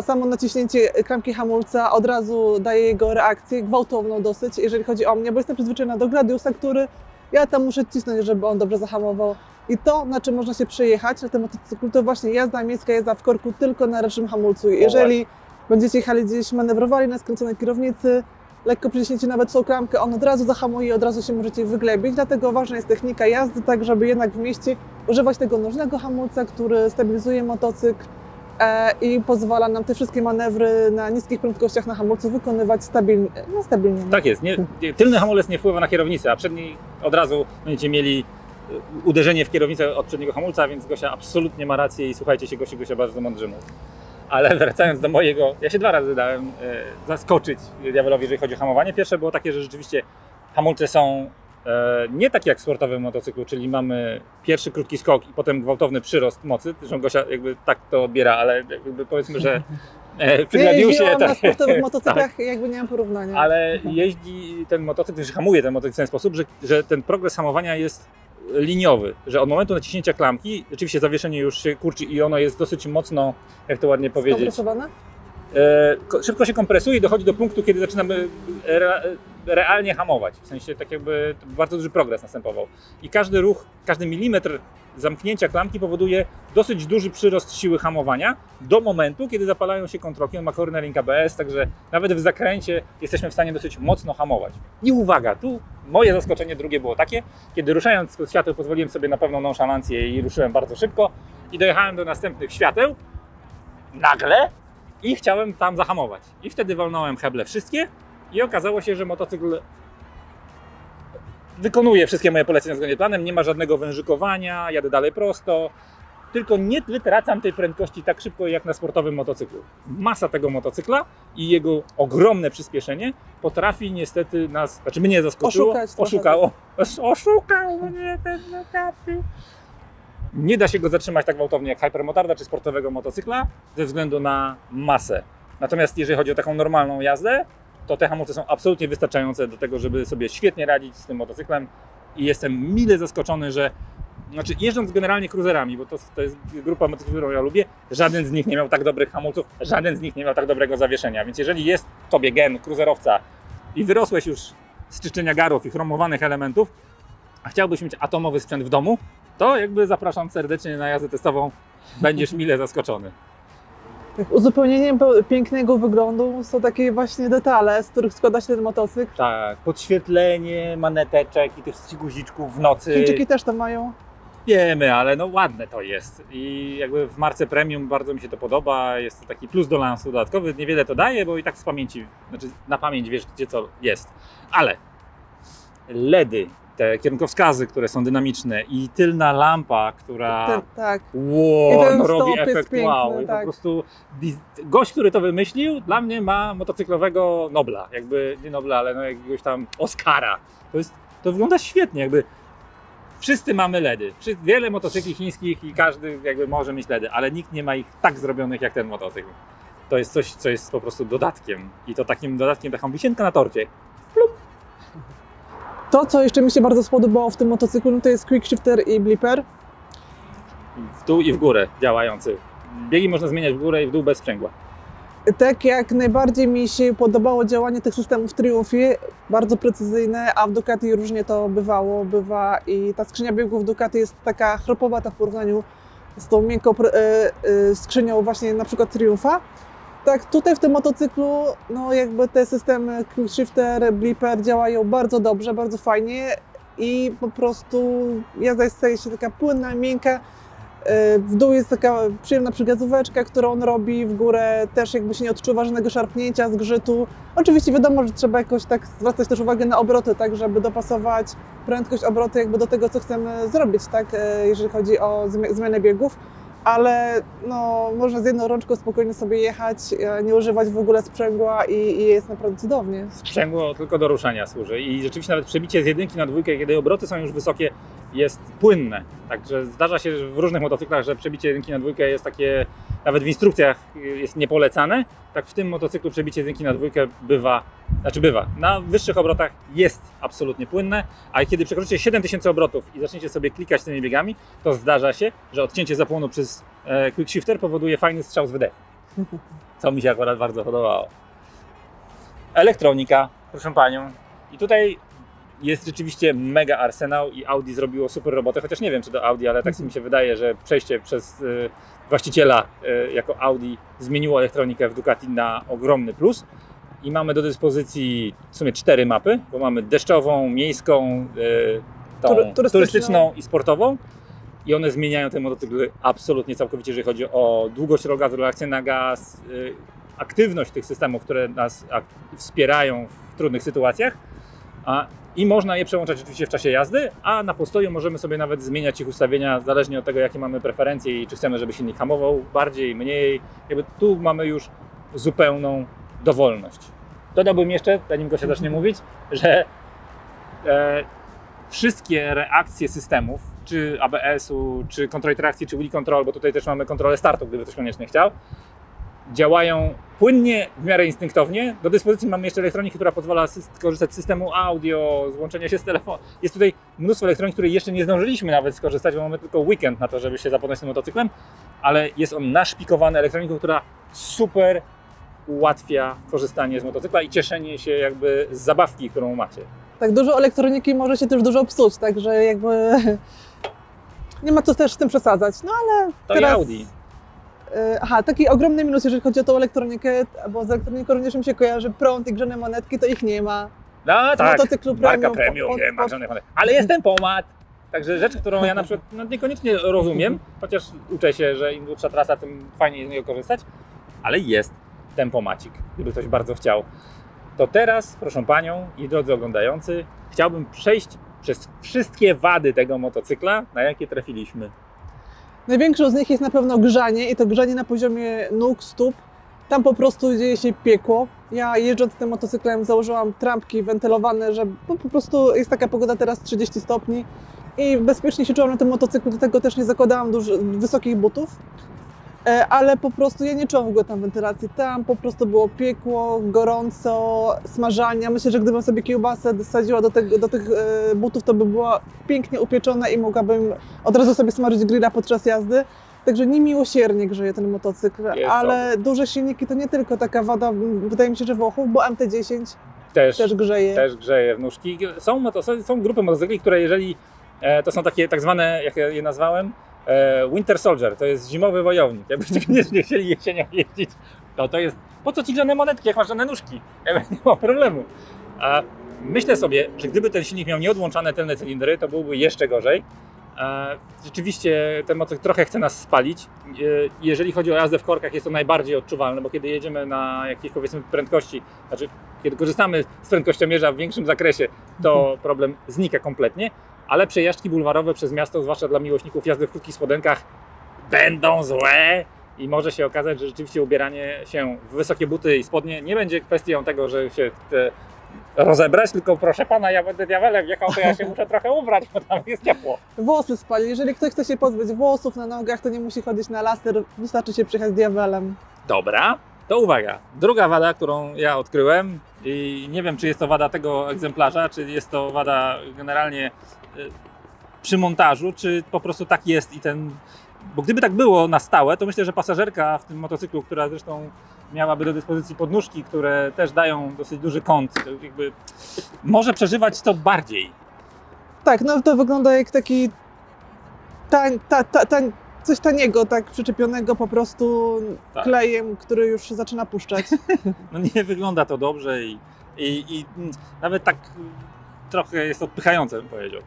S2: samo naciśnięcie klamki hamulca od razu daje jego reakcję, gwałtowną dosyć, jeżeli chodzi o mnie, bo jestem przyzwyczajona do Gladiusa, który ja tam muszę cisnąć, żeby on dobrze zahamował. I to, na czym można się przejechać na tym motocyklu, to właśnie jazda miejska, jazda w korku tylko na ręcznym hamulcu. Jeżeli będziecie jechali gdzieś, manewrowali na skręconej kierownicy, lekko przyciśnięcie nawet tą klamkę, on od razu zahamuje, od razu się możecie wyglebić, dlatego ważna jest technika jazdy, tak żeby jednak w mieście używać tego nożnego hamulca, który stabilizuje motocykl i pozwala nam te wszystkie manewry na niskich prędkościach na hamulcu wykonywać stabilnie.
S1: Tak jest. Tylny hamulec nie wpływa na kierownicę, a przedni od razu będziecie mieli uderzenie w kierownicę od przedniego hamulca, więc Gosia absolutnie ma rację i słuchajcie się, Gosia bardzo mądrze mówi. Ale wracając do mojego, ja się 2 razy dałem zaskoczyć Diavelowi, jeżeli chodzi o hamowanie. Pierwsze było takie, że rzeczywiście hamulce są nie tak jak w sportowym motocyklu, czyli mamy pierwszy krótki skok i potem gwałtowny przyrost mocy. Zresztą Gosia jakby tak to odbiera, ale jakby powiedzmy, że przy Gladiusie...
S2: Ja
S1: tak,
S2: na sportowych motocyklach
S1: tak,
S2: jakby nie mam porównania.
S1: ale jeździ ten motocykl, że hamuje ten motocykl w ten sposób, że ten progres hamowania jest liniowy, że od momentu naciśnięcia klamki rzeczywiście zawieszenie już się kurczy i ono jest dosyć mocno, jak to ładnie powiedzieć,
S2: Skompresowane?
S1: Szybko się kompresuje i dochodzi do punktu, kiedy zaczynamy realnie hamować. W sensie tak jakby bardzo duży progres następował. I każdy ruch, każdy milimetr zamknięcia klamki powoduje dosyć duży przyrost siły hamowania do momentu, kiedy zapalają się kontrolki. On ma cornering ABS, także nawet w zakręcie jesteśmy w stanie dosyć mocno hamować. I uwaga, tu moje zaskoczenie drugie było takie, kiedy ruszając spod świateł pozwoliłem sobie na pewną nonszalancję i ruszyłem bardzo szybko i dojechałem do następnych świateł nagle i chciałem tam zahamować. I wtedy wolnąłem heble wszystkie i okazało się, że motocykl wykonuje wszystkie moje polecenia zgodnie z planem, nie ma żadnego wężykowania, jadę dalej prosto, tylko nie wytracam tej prędkości tak szybko jak na sportowym motocyklu. Masa tego motocykla i jego ogromne przyspieszenie potrafi niestety nas, znaczy mnie zaskoczyło, oszukał mnie ten motocykl. Nie da się go zatrzymać tak gwałtownie jak hypermotarda czy sportowego motocykla ze względu na masę. Natomiast jeżeli chodzi o taką normalną jazdę, to te hamulce są absolutnie wystarczające do tego, żeby sobie świetnie radzić z tym motocyklem i jestem mile zaskoczony, że znaczy jeżdżąc generalnie cruiserami, bo to jest grupa motocykli, którą ja lubię, żaden z nich nie miał tak dobrych hamulców, żaden z nich nie miał tak dobrego zawieszenia, więc jeżeli jest w tobie gen cruiserowca i wyrosłeś już z czyszczenia garów i chromowanych elementów, a chciałbyś mieć atomowy sprzęt w domu, to jakby zapraszam serdecznie na jazdę testową, będziesz mile zaskoczony.
S2: Uzupełnieniem pięknego wyglądu są takie właśnie detale, z których składa się ten motocykl.
S1: Tak, podświetlenie, maneteczek i tych guziczków w nocy.
S2: Chińczyki też to mają.
S1: Wiemy, ale no ładne to jest i jakby w marce premium bardzo mi się to podoba, jest to taki plus do lansu dodatkowy, niewiele to daje, bo i tak z pamięci, znaczy na pamięć wiesz gdzie co jest, ale LEDy, te kierunkowskazy, które są dynamiczne i tylna lampa, która
S2: tak.
S1: No robi efekt
S2: piękny,
S1: wow. I
S2: tak.
S1: po prostu gość, który to wymyślił, dla mnie ma motocyklowego Nobla, jakby nie Nobla, ale no jakiegoś tam Oscara. To wygląda świetnie, jakby wszyscy mamy LEDy. Wiele motocykli chińskich i każdy jakby może mieć LEDy, ale nikt nie ma ich tak zrobionych jak ten motocykl. To jest coś, co jest po prostu dodatkiem i to takim dodatkiem, taką wisienkę na torcie. Plup.
S2: To, co jeszcze mi się bardzo spodobało w tym motocyklu, to jest quick shifter i blipper.
S1: W dół i w górę działający. Biegi można zmieniać w górę i w dół bez sprzęgła.
S2: Tak jak najbardziej mi się podobało działanie tych systemów w Triumphie, bardzo precyzyjne, a w Ducati różnie to bywa i ta skrzynia biegów Ducati jest taka chropowata w porównaniu z tą miękką skrzynią właśnie na przykład Triumpha. Tak, tutaj w tym motocyklu, no jakby te systemy quick shifter, blipper działają bardzo dobrze, bardzo fajnie i po prostu jazda staje się taka płynna, miękka. W dół jest taka przyjemna przygazóweczka, którą on robi, w górę też jakby się nie odczuwa żadnego szarpnięcia, zgrzytu. Oczywiście wiadomo, że trzeba jakoś tak zwracać też uwagę na obroty, tak, żeby dopasować prędkość obroty jakby do tego, co chcemy zrobić, tak, jeżeli chodzi o zmianę biegów. Ale no, można z jedną rączką spokojnie sobie jechać, nie używać w ogóle sprzęgła i jest naprawdę cudownie.
S1: Sprzęgło tylko do ruszania służy i rzeczywiście nawet przebicie z jedynki na dwójkę, kiedy obroty są już wysokie, jest płynne. Także zdarza się że w różnych motocyklach, że przebicie jedynki na dwójkę jest takie, nawet w instrukcjach jest niepolecane. Tak w tym motocyklu przebicie z jedynki na dwójkę bywa. Na wyższych obrotach jest absolutnie płynne, a kiedy przekroczycie 7000 obrotów i zaczniecie sobie klikać tymi biegami, to zdarza się, że odcięcie zapłonu przez quick shifter powoduje fajny strzał z wydechu. Co mi się akurat bardzo podobało. Elektronika, proszę Panią. I tutaj jest rzeczywiście mega arsenał i Audi zrobiło super robotę, chociaż nie wiem czy to Audi, ale tak mi się wydaje, że przejście przez właściciela jako Audi zmieniło elektronikę w Ducati na ogromny plus. I mamy do dyspozycji w sumie 4 mapy, bo mamy deszczową, miejską, turystyczną i sportową. I one zmieniają te motocykle absolutnie całkowicie, jeżeli chodzi o długość rogazu, reakcję na gaz, aktywność tych systemów, które nas wspierają w trudnych sytuacjach. I można je przełączać oczywiście w czasie jazdy, a na postoju możemy sobie nawet zmieniać ich ustawienia zależnie od tego, jakie mamy preferencje i czy chcemy, żeby silnik hamował bardziej, mniej. Jakby tu mamy już zupełną dowolność. Dodałbym jeszcze, zanim Gosia zacznie mówić, że wszystkie reakcje systemów, czy ABS-u, czy kontroli trakcji, czy wheel control, bo tutaj też mamy kontrolę startu, gdyby ktoś koniecznie chciał, działają płynnie, w miarę instynktownie. Do dyspozycji mamy jeszcze elektronikę, która pozwala korzystać z systemu audio, złączenia się z telefonem. Jest tutaj mnóstwo elektroniki, której jeszcze nie zdążyliśmy nawet skorzystać, bo mamy tylko weekend na to, żeby się zapoznać z tym motocyklem, ale jest on naszpikowany elektroniką, która super ułatwia korzystanie z motocykla i cieszenie się jakby z zabawki, którą macie.
S2: Tak, dużo elektroniki może się też dużo psuć, także jakby nie ma co też z tym przesadzać. No ale
S1: To
S2: teraz...
S1: i Audi.
S2: Aha, taki ogromny minus, jeżeli chodzi o tą elektronikę, bo z elektroniką również mi się kojarzy prąd i grzane monetki, to ich nie ma.
S1: No tak,
S2: motocyklu
S1: marka
S2: premium,
S1: premium, nie ma żadnych monetki. Ale jest tempomat. Także rzecz, którą ja na przykład niekoniecznie rozumiem, chociaż uczę się, że im dłuższa trasa, tym fajniej z niego korzystać, ale jest tempomacik, gdyby ktoś bardzo chciał. To teraz, proszę Panią i drodzy oglądający, chciałbym przejść przez wszystkie wady tego motocykla, na jakie trafiliśmy.
S2: Największą z nich jest na pewno grzanie i to grzanie na poziomie nóg, stóp. Tam po prostu dzieje się piekło. Ja jeżdżąc tym motocyklem założyłam trampki wentylowane, że po prostu jest taka pogoda teraz 30 stopni i bezpiecznie się czułam na tym motocyklu, dlatego też nie zakładałam wysokich butów. Ale po prostu ja nie czułam w ogóle tam wentylacji. Tam po prostu było piekło, gorąco, smażania. Myślę, że gdybym sobie kiełbasę dosadziła do tych butów, to by była pięknie upieczona i mogłabym od razu sobie smażyć grilla podczas jazdy. Także niemiłosiernie grzeje ten motocykl, ale duże silniki to nie tylko taka wada, wydaje mi się, że Włochów, bo MT-10 też grzeje.
S1: Też grzeje w nóżki. Są grupy motocykli, które jeżeli to są takie tak zwane, jak ja je nazwałem, Winter Soldier, to jest zimowy wojownik. Jakbyście koniecznie chcieli jesienią jeździć, to jest po co ci grzane monetki, jak masz żadne nóżki? Nie ma problemu. A myślę sobie, że gdyby ten silnik miał nieodłączane tylne cylindry, to byłby jeszcze gorzej. Rzeczywiście ten motocykl trochę chce nas spalić. Jeżeli chodzi o jazdę w korkach, jest to najbardziej odczuwalne, bo kiedy jedziemy na jakiejś, powiedzmy, prędkości, znaczy kiedy korzystamy z prędkościomierza w większym zakresie, to problem znika kompletnie, ale przejażdżki bulwarowe przez miasto, zwłaszcza dla miłośników jazdy w krótkich spodenkach, będą złe i może się okazać, że rzeczywiście ubieranie się w wysokie buty i spodnie nie będzie kwestią tego, że się rozebrać, tylko proszę pana, ja będę diawelem jechał, to ja się muszę trochę ubrać, bo tam jest ciepło.
S2: Włosy spali. Jeżeli ktoś chce się pozbyć włosów na nogach, to nie musi chodzić na laser, wystarczy się przyjechać diawelem.
S1: Dobra, to uwaga. Druga wada, którą ja odkryłem i nie wiem, czy jest to wada tego egzemplarza, czy jest to wada generalnie przy montażu, czy po prostu tak jest i ten... Bo gdyby tak było na stałe, to myślę, że pasażerka w tym motocyklu, która zresztą miałaby do dyspozycji podnóżki, które też dają dosyć duży kąt, to jakby może przeżywać to bardziej.
S2: Tak, no to wygląda jak taki coś taniego, tak przyczepionego po prostu klejem, który już zaczyna puszczać.
S1: No nie wygląda to dobrze i nawet tak trochę jest odpychające, bym powiedział.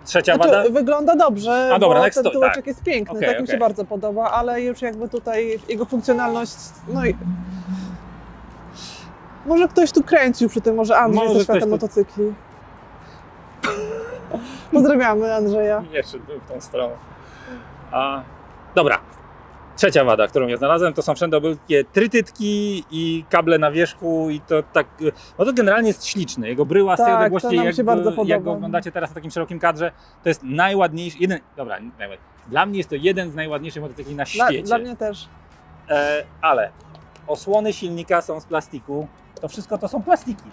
S1: Trzecia wada?
S2: Wygląda dobrze,
S1: dobra,
S2: bo ten tyłeczek jest piękny,
S1: Okay,
S2: mi się bardzo podoba, ale już jakby tutaj jego funkcjonalność, no i... Może ktoś tu kręcił przy tym, może Andrzej ze świata motocykli. Pozdrawiamy Andrzeja.
S1: Nie szedłbym w tą stronę. Dobra. Trzecia wada, którą ja znalazłem, to są wszędobylkie trytytki i kable na wierzchu i to tak, no to generalnie jest śliczny. Jego bryła z tej odległości, jak go oglądacie teraz na takim szerokim kadrze, to jest najładniejszy, dla mnie jest to jeden z najładniejszych motocykli na świecie.
S2: Dla mnie też.
S1: Ale osłony silnika są z plastiku, to wszystko to są plastiki.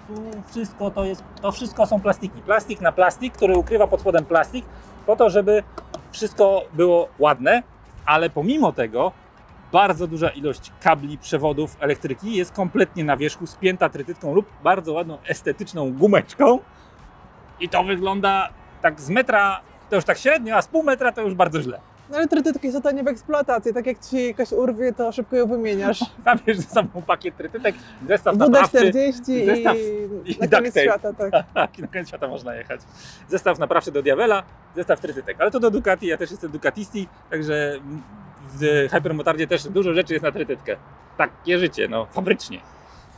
S1: To wszystko są plastiki. Plastik na plastik, który ukrywa pod spodem plastik, po to, żeby wszystko było ładne. Ale pomimo tego bardzo duża ilość kabli, przewodów, elektryki jest kompletnie na wierzchu, spięta trytytką lub bardzo ładną, estetyczną gumeczką. I to wygląda tak z metra, to już tak średnio, a z pół metra to już bardzo źle.
S2: No ale trytytki są tanie w eksploatacji, tak jak ci jakaś urwie, to szybko ją wymieniasz.
S1: Zabierz ze sobą pakiet trytytek, zestaw naprawczy,
S2: WD-40 i na koniec świata,
S1: tak. Na koniec świata można jechać. Zestaw naprawczy do Diavela, zestaw trytytek. Ale to do Ducati, ja też jestem Ducatisti, także w Hypermotardzie też dużo rzeczy jest na trytytkę. Takie życie, no, fabrycznie.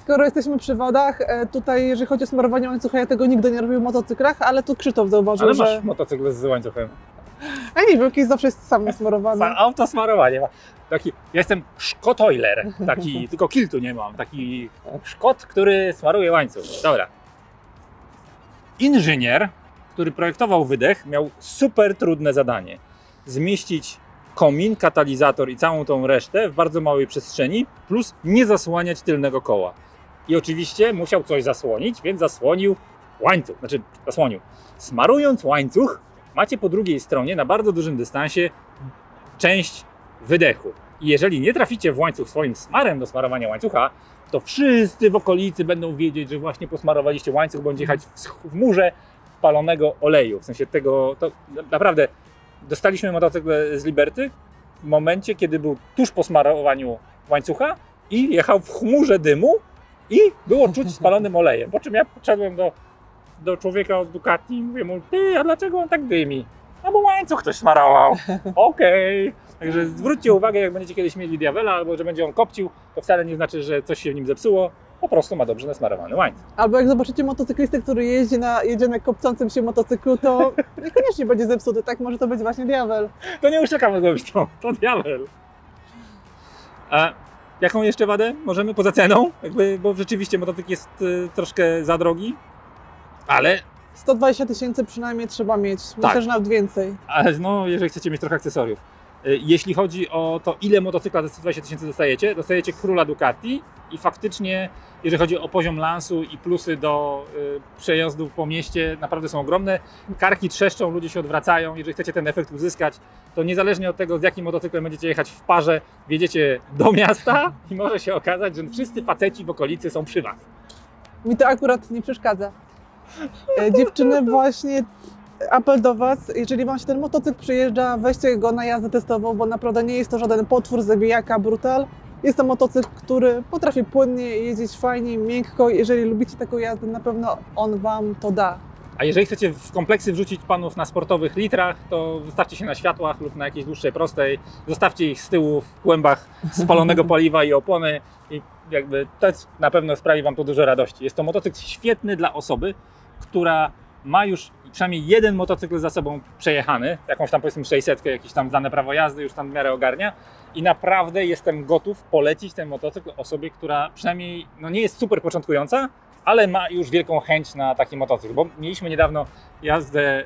S2: Skoro jesteśmy przy wodach, tutaj jeżeli chodzi o smarowanie łańcucha, ja tego nigdy nie robię w motocyklach, ale tu Krzysztof zauważył,
S1: ale masz motocykl z łańcuchem.
S2: A nie wiem, jakiś zawsze jest sam smarowany.
S1: Autosmarowanie. Ja jestem szkotoiler, taki, tylko kiltu nie mam. Taki szkot, który smaruje łańcuch. Dobra. Inżynier, który projektował wydech, miał super trudne zadanie. Zmieścić komin, katalizator i całą tą resztę w bardzo małej przestrzeni, plus nie zasłaniać tylnego koła. I oczywiście musiał coś zasłonić, więc zasłonił łańcuch, zasłonił. Smarując łańcuch, macie po drugiej stronie na bardzo dużym dystansie część wydechu. I jeżeli nie traficie w łańcuch swoim smarem do smarowania łańcucha, to wszyscy w okolicy będą wiedzieć, że właśnie posmarowaliście łańcuch, bo będzie jechać w chmurze palonego oleju. W sensie tego, to naprawdę dostaliśmy motocykl z Liberty w momencie, kiedy był tuż po smarowaniu łańcucha i jechał w chmurze dymu i było czuć spalonym olejem. Po czym ja podszedłem do człowieka od Ducati i mówię mu, ty, a dlaczego on tak dymi? No bo łańcuch ktoś smarował. Okej. Także zwróćcie uwagę, jak będziecie kiedyś mieli Diavela, albo że będzie on kopcił, to wcale nie znaczy, że coś się w nim zepsuło. Po prostu ma dobrze nasmarowany łańcuch.
S2: Albo jak zobaczycie motocyklistę, który jedzie na kopcącym się motocyklu, to niekoniecznie będzie zepsuty, tak? Może to być właśnie Diavel.
S1: To nie uszczekamy go być, to Diavel. A jaką jeszcze wadę możemy poza ceną? Bo rzeczywiście motocykl jest troszkę za drogi, ale
S2: 120 000 przynajmniej trzeba mieć, myślę, że nawet więcej.
S1: Ale no, jeżeli chcecie mieć trochę akcesoriów. Jeśli chodzi o to, ile motocykla za 120 000 dostajecie króla Ducati i faktycznie, jeżeli chodzi o poziom lansu i plusy do przejazdów po mieście, naprawdę są ogromne. Karki trzeszczą, ludzie się odwracają. Jeżeli chcecie ten efekt uzyskać, to niezależnie od tego, z jakim motocyklem będziecie jechać w parze, wjedziecie do miasta i może się okazać, że wszyscy faceci w okolicy są przy was.
S2: Mi to akurat nie przeszkadza. Dziewczyny, właśnie apel do Was, jeżeli Wam się ten motocykl przyjeżdża, weźcie go na jazdę testową, bo naprawdę nie jest to żaden potwór, zabijaka, brutal. Jest to motocykl, który potrafi płynnie jeździć fajnie, miękko. Jeżeli lubicie taką jazdę, na pewno on Wam to da.
S1: A jeżeli chcecie w kompleksy wrzucić panów na sportowych litrach, to zostawcie się na światłach lub na jakiejś dłuższej prostej. Zostawcie ich z tyłu w kłębach spalonego paliwa i opony i jakby to na pewno sprawi Wam to dużo radości. Jest to motocykl świetny dla osoby, która ma już przynajmniej jeden motocykl za sobą przejechany, jakąś tam powiedzmy 600, jakieś tam dane prawo jazdy, już tam w miarę ogarnia i naprawdę jestem gotów polecić ten motocykl osobie, która przynajmniej no nie jest super początkująca, ale ma już wielką chęć na taki motocykl, bo mieliśmy niedawno jazdę,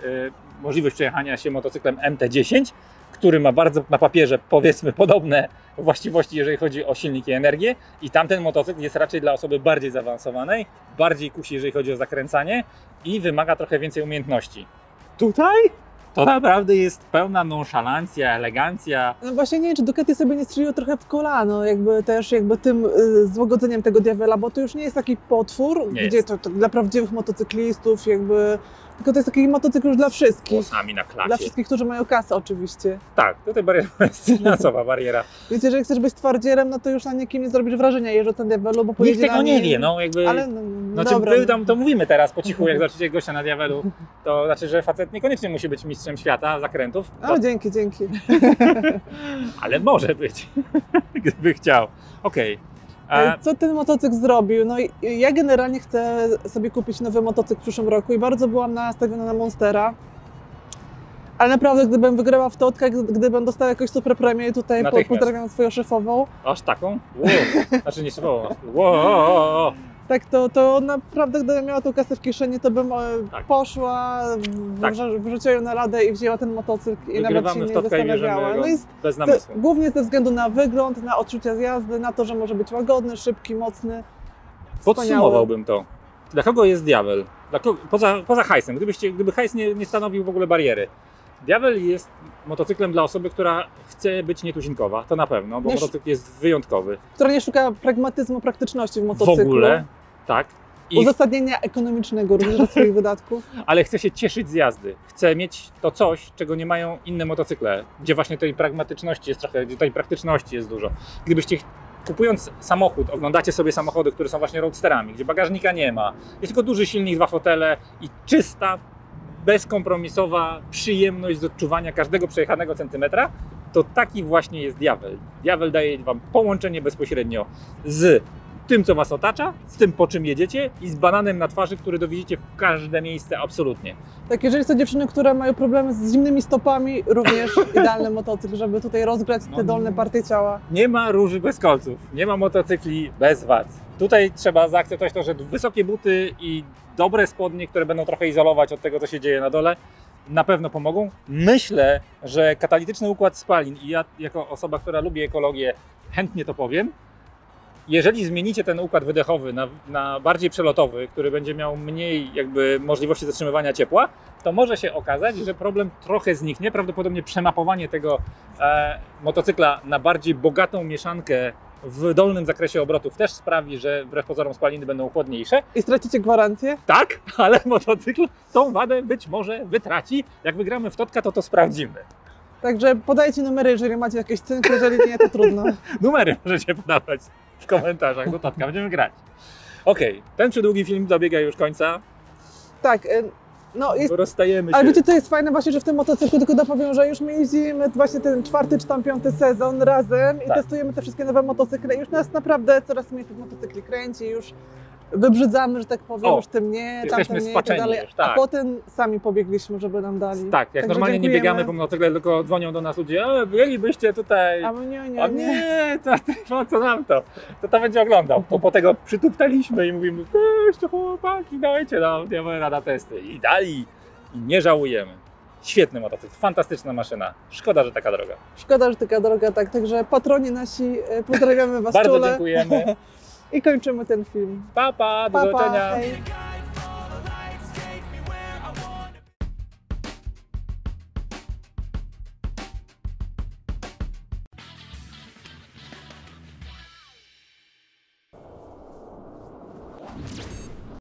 S1: możliwość przejechania się motocyklem MT-10, który ma bardzo na papierze powiedzmy podobne właściwości, jeżeli chodzi o silnik i energię i tamten motocykl jest raczej dla osoby bardziej zaawansowanej, bardziej kusi, jeżeli chodzi o zakręcanie i wymaga trochę więcej umiejętności. Tutaj to naprawdę jest pełna nonszalancja, elegancja.
S2: No właśnie nie wiem, czy Ducati sobie nie strzeliło trochę w kolano, jakby tym złagodzeniem tego Diavela, bo to już nie jest taki potwór,
S1: Nie
S2: gdzie
S1: jest.
S2: to dla prawdziwych motocyklistów, tylko to jest taki motocykl już dla wszystkich.
S1: Włosami na klacie.
S2: Dla wszystkich, którzy mają kasę oczywiście.
S1: Tak, tutaj bariera jest finansowa bariera.
S2: Więc jeżeli chcesz być twardzielem, no to już na nikim nie zrobisz wrażenia jeżdżąc na Diavelu, bo
S1: Nikt
S2: pojedzie
S1: tego
S2: na
S1: nie
S2: nim.
S1: wie, no jakby...
S2: Ale
S1: Znaczy,
S2: dobra.
S1: my tam to mówimy teraz po cichu, jak zobaczycie gościa na Diavelu, to znaczy, że facet niekoniecznie musi być mistrzem świata zakrętów,
S2: O, dzięki.
S1: ale może być, gdyby chciał. Okej.
S2: Co ten motocykl zrobił? No ja generalnie chcę sobie kupić nowy motocykl w przyszłym roku i bardzo byłam nastawiona na Monstera. Ale naprawdę, gdybym wygrała w totka, gdybym dostała jakąś super premię, tutaj
S1: Natychmiast.
S2: pozdrawiam swoją szefową,
S1: Aż taką? Wow. Znaczy nie szybowo. Wow.
S2: tak to naprawdę gdybym miała tą kasę w kieszeni, to bym
S1: Tak.
S2: poszła,
S1: Tak.
S2: wrzuciła ją na ladę i wzięła ten motocykl i nawet się
S1: Wygrywamy w
S2: nie
S1: totka i
S2: zastanawiała.
S1: bierzemy
S2: No
S1: go
S2: i
S1: bez namysłu.
S2: głównie ze względu na wygląd, na odczucia z jazdy, na to, że może być łagodny, szybki, mocny.
S1: Podsumowałbym to. Dla kogo jest Diavel? Poza hajsem, gdyby hajs nie stanowił w ogóle bariery. Diavel jest motocyklem dla osoby, która chce być nietuzinkowa, to na pewno, bo
S2: Nie
S1: motocykl jest wyjątkowy.
S2: Która nie szuka pragmatyzmu, praktyczności w
S1: W
S2: motocyklu.
S1: ogóle, tak.
S2: Uzasadnienia ekonomicznego również dla swoich wydatków.
S1: Ale chce się cieszyć z jazdy. Chce mieć to coś, czego nie mają inne motocykle, gdzie właśnie tej pragmatyczności jest trochę, gdzie tej praktyczności jest dużo. Gdybyście kupując samochód, oglądacie sobie samochody, które są właśnie roadsterami, gdzie bagażnika nie ma, jest tylko duży silnik, 2 fotele i czysta, bezkompromisowa przyjemność z odczuwania każdego przejechanego centymetra, to taki właśnie jest Diavel. Diavel daje Wam połączenie bezpośrednio z tym, co Was otacza, z tym, po czym jedziecie i z bananem na twarzy, który dowieziecie w każde miejsce absolutnie.
S2: Tak, jeżeli są dziewczyny, które mają problemy z zimnymi stopami, również idealny motocykl, żeby tutaj rozgrać te dolne partie ciała.
S1: Nie ma róży bez kolców, nie ma motocykli bez wad. Tutaj trzeba zaakceptować to, że wysokie buty i dobre spodnie, które będą trochę izolować od tego, co się dzieje na dole, na pewno pomogą. Myślę, że katalityczny układ spalin, i ja jako osoba, która lubi ekologię, chętnie to powiem, jeżeli zmienicie ten układ wydechowy na bardziej przelotowy, który będzie miał mniej jakby możliwości zatrzymywania ciepła, to może się okazać, że problem trochę zniknie. Prawdopodobnie przemapowanie tego motocykla na bardziej bogatą mieszankę w dolnym zakresie obrotów też sprawi, że wbrew pozorom spaliny będą chłodniejsze.
S2: I stracicie gwarancję?
S1: Tak, ale motocykl tą wadę być może wytraci. Jak wygramy w Totka, to sprawdzimy.
S2: Także podajcie numery, jeżeli macie jakieś cynki, jeżeli nie, to trudno.
S1: Numery możecie podawać w komentarzach do Totka, będziemy grać. Okej, ten przydługi film dobiega już końca.
S2: Tak, no jest...
S1: Rozstajemy się.
S2: Ale wiecie, co jest fajne właśnie, że w tym motocyklu, tylko dopowiem, że już my jeździmy właśnie ten 4. czy tam 5. sezon razem i
S1: Tak.
S2: testujemy te wszystkie nowe motocykle. Już nas naprawdę coraz mniej tych motocykli kręci, już wybrzydzamy, że tak powiem,
S1: O,
S2: już tym nie,
S1: jesteśmy
S2: tamtym nie i
S1: spaczeni
S2: tak dalej.
S1: już, tak.
S2: A potem sami pobiegliśmy, żeby nam dali.
S1: Tak, jak
S2: Także
S1: normalnie nie
S2: dziękujemy.
S1: biegamy po motocykle, tylko dzwonią do nas ludzie, bylibyście tutaj.
S2: A my nie,
S1: O nie, to co nam to? To będzie oglądał. To po tego przytuptaliśmy i mówimy, weźcie chłopaki, dajcie nam, nie mamy rada testy. I dali. I nie żałujemy. Świetny motocykl, fantastyczna maszyna. Szkoda, że taka droga.
S2: Szkoda, że taka droga, tak. Także patroni nasi, pozdrawiamy Was
S1: Bardzo
S2: czule.
S1: dziękujemy.
S2: I kończymy ten film.
S1: Pa, pa, do
S2: Pa,
S1: zobaczenia.
S2: pa, hej.